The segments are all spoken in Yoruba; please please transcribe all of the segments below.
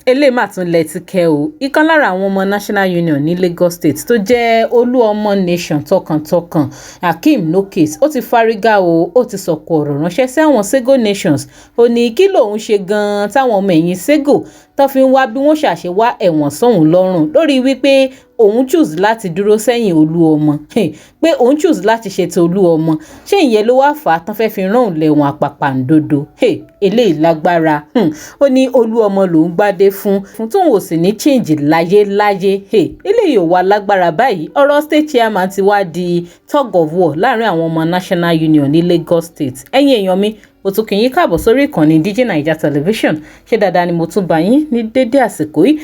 eléyìí mà tún lẹ́tí kẹ́ o ìkan lára àwọn ọmọ National Union ní Lagos State tó jẹ́ Oluomo Nation tọkàntọkàn Hakeem Nokes ó ti fárígá o ó ti sọ̀kò ọ̀rọ̀ ránṣẹ́ sí àwọn Sego Nations ó ní kí lòun ṣe gan-an táwọn ọmọ ẹ̀yìn Sego tó fi ń wá bí wọ́n ṣàṣe wá ẹ̀wọ̀n sóhun lọ́rùn lórí wípé òun choose láti dúró sẹ́yìn Oluomo pé òun choose láti ṣètò Oluomo ṣé ìyẹn ló wá fà á tán fẹ́ fi rán òun lẹ́wọ̀n àpàpàǹdodo eléyìí lágbára ó ní Oluomo lòún gbádé fún tóun ò sì ní change láyéláyé eléyìí ò wá lágbára báyìí ọ̀rọ̀ state chairman ti wá di tug of war láàrin àwọn ọmọ National Union ní Lagos State ẹ̀yin èèyàn mi mo tún kí yín káàbọ̀ sórí ìkànnì DIGINAIJA television ṣé dáadáa ni mo tún bá yín ní dédé àsìkò yìí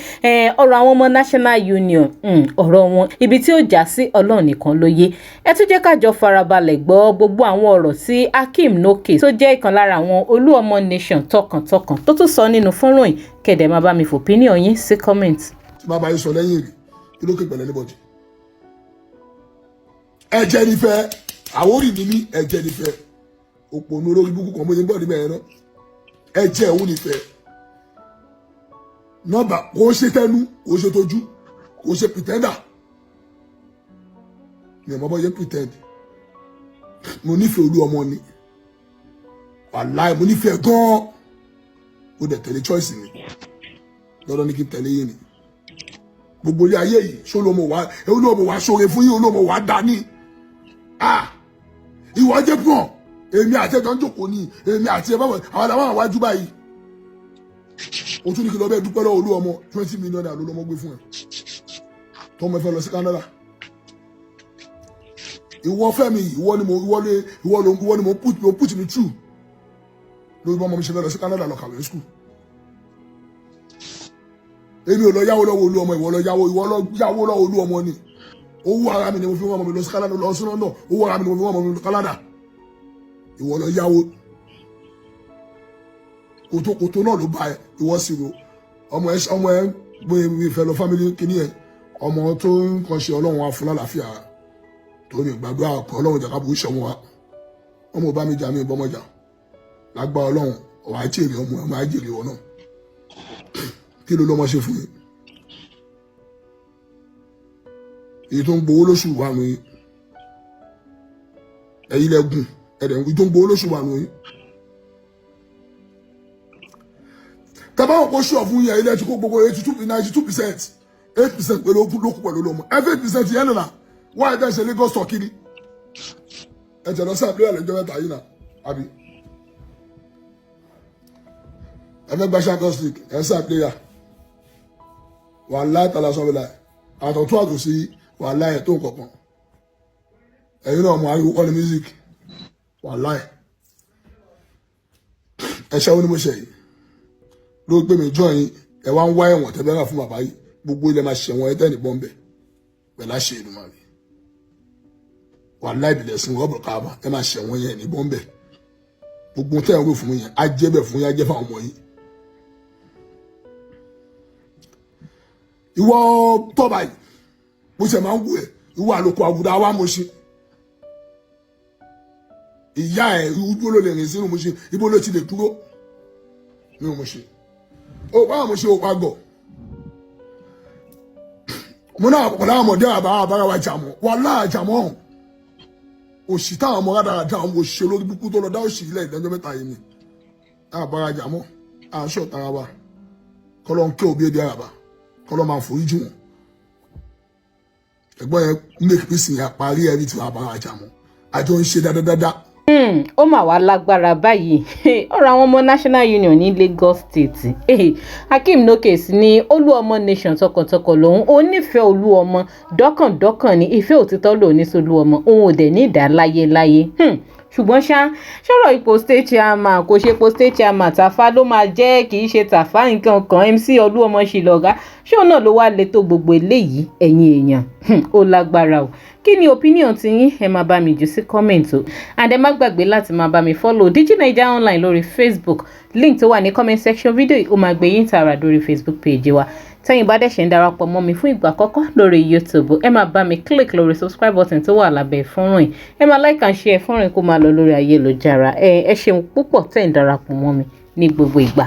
ọ̀rọ̀ àwọn ọmọ National Union ọ̀rọ̀ wọn ibi tí ó já sí Ọlọ́run nìkan ló yé ẹ tún jẹ́ ká jọ farabalẹ̀ gbọ́ gbogbo àwọn ọ̀rọ̀ tí Hakeem Nokes tó jẹ́ ìkan lára àwọn Oluomo Nation tọkàntọkàn tó tún sọ nínú fọ́nrán yìí kẹ̀dẹ̀ máa bá mi fò opinion yín sí comment. tí bàbá yìí sọ lẹ́yìn rí kí ló ké pẹ̀lẹ́ níbọ̀dì ẹ̀jẹ̀ nífẹ̀ẹ́ àwórì ní mí ẹ̀jẹ̀ nífẹ̀ẹ́ òpònú olórí búkú kan bóyá ń bọ̀ níbẹ̀ yẹn náà ẹ̀jẹ̀ òun nífẹ̀ẹ́ nọ́mbà kò ṣe tẹnu kò ṣe tójú kò ṣe pretender mi ò mọ bọ́ yẹ pretend mo nífẹ̀ẹ́ Oluomo ni wàláì mo nífẹ̀ẹ́ gan-an ó dẹ̀ tẹ̀lé choice mi lọ́dọ̀ ní kí n tẹ̀lé yín ni gbogbo ilé ayé yìí ṣó Oluomo wá ṣoore fún yín Oluomo wá dání ìwọ jẹ́ pọ̀ èmi àti ẹ̀jọ̀ ń jókòó ní èmi àti ẹ̀bá àwọn àwọn àwájú báyìí o tún ní kí lọ bẹ́ẹ̀ dúpẹ́ lọ́wọ́ Oluomo 20 million naira Oluomo gbé fún ẹ tọmọ ẹ fẹ́ lọ sí Canada ìwọ Fẹ́mi ìwọ ni mo put me through lórí bọ́mọ mi ṣe fẹ́ lọ sí Canada lọ kàwé school èmi ò lọ yáwó lọ́wọ́ Oluomo ìwọ lọ yáwó lọ́wọ́ Oluomo ni owó ara mi ni mo fi wọ́n ọmọ mi lọ sí Canada lọ sí London owó ara mi ni mo fi wọ́n ọmọ mi lọ sí Canada ìwọ lọ yáwó kòtò náà ló bá ẹ ìwọ sì ro ọmọ ẹ gbé ìfẹ́ lọ family kìíní ẹ ọmọ tó ń kàn ṣe Ọlọ́run wa fún lálàáfíà tó ní gbàdúrà pé Ọlọ́run jàkà bó ṣọmọ wa ọmọ ò bá mi jà mí bọ́mọ jà lágbá Ọlọ́run ọ̀wá jèrè ọmọ ẹ máa jèrè wọn náà kí ló lọ́mọ ṣe fún yín èyí tó ń gbowó lóṣù wà nù yín ẹ̀yin lẹ́gùn ẹ̀rẹ̀ tó ń gbowó lóṣù wà nù yín tàbá wọn kó ṣọ́ fún yín ilé tí kó gbogbo 92% 8% pẹ̀lú lókù pẹ̀lú Oluomo 8% yẹn nìlá wọ́n ẹ̀dá ìṣe Lagos sọ kiri ẹ̀jẹ̀ lọ sí àpéyà lẹ́jọ́ mẹ́ta yìí náà àbí ẹ̀fẹ́ gba Champions League ẹ̀ sí àpéyà wà láì tàlà sọ́wọ́ láì àtọ̀tún àtòsí wà láì tó nǹkan ẹ̀yin náà mọ̀ ariwo kọ́ni music wà láì ẹ̀ṣẹ́ wo ni mo ṣe yìí ló gbé mi jọ yín ẹ̀ wá ń wá ẹ̀wọ̀n tẹ́bẹ́ rà fún bàbá yìí gbogbo ilẹ̀ máa ṣẹ̀wọ̀n ẹ̀ tẹ́ni bọ́m̀bẹ̀ pẹ̀lú àṣẹ ìlú máa rí wà láì bìlẹ̀ sí rọ́bù káàbà ẹ̀ máa ṣẹ̀wọ̀n yẹn ní bọ́m̀bẹ̀ gbogbo tẹ́ ẹ̀ ń rò fún yẹn á jẹ́ bẹ̀ fún yẹn á jẹ́ fáwọn ọmọ yìí ìwọ tọ́ba yìí mo ṣe máa ń wù ẹ́ ìwọ àlòkù àwùdá wa mo ṣe ìyá ẹ̀ ibo ló lè rìn sínú mo ṣe ibo ló ti lè dúró ní o mo ṣe ó bá mo ṣe ó pa gọ̀ mo náà pọ̀ láwọn ọmọdé àbára wa jàmọ́ wà láà jàmọ́ ọ̀hún òṣì táwọn ọmọ rádaràdà àwọn òṣìṣẹ́ olórí búkú tó lọ dá òṣì ilẹ̀ ìdájọ́ mẹ́ta yìí ni àbára jàmọ́ aṣọ tara wa kọ́lọ́ ń kí òbí èdè àràbà kọ́lọ́ máa foríjì wọn ẹ̀gbọ́n yẹn make peace yẹn parí ẹ̀rí tí wàá bára jàmọ́ àjọ ń ṣe dáadáa. ó mà wá lágbára báyìí ọ̀rọ̀ àwọn ọmọ National Union ní Lagos State Hakeem Nokes ní Oluomo Nation tọkàntọkàn lòun ó nífẹ̀ẹ́ Oluomo dọ́kàndọ́kàn ní ìfẹ́ òtítọ́ lòun ní Oluomo òun ò dẹ̀ ní ìdá láyéláyé ṣùgbọ́n ṣọ́rọ̀ ipò state chairman kò ṣe ipò state chairman Tafa ló máa jẹ́ kì í ṣe Tafa nǹkan kan MC Oluomo ṣì lọ́gá ṣé òun náà ló wá lè tó gbogbo eléyìí ẹ̀yin èèyàn ó lágbára o kí ni opinion ti yín ẹ máa bá mi jù sí comment o and ẹ má gbàgbé láti máa bá mi follow DIGINAIJA online lórí Facebook link tó wà ní comment section video yìí ó máa gbé yín tààrà lórí Facebook page wa tẹ́yìn bá dẹ̀ ṣe ń darapọ̀ mọ́ mi fún ìgbà àkọ́kọ́ lórí YouTube ẹ máa bá mi click lórí subscribe button tó wà lábẹ́ fọ́nrán yìí ẹ máa like and share fọ́nrán kó máa lọ lórí ayélujára ẹ ṣeun púpọ̀ tẹ́ ń darapọ̀ mọ́ mi ní gbogbo ìgbà.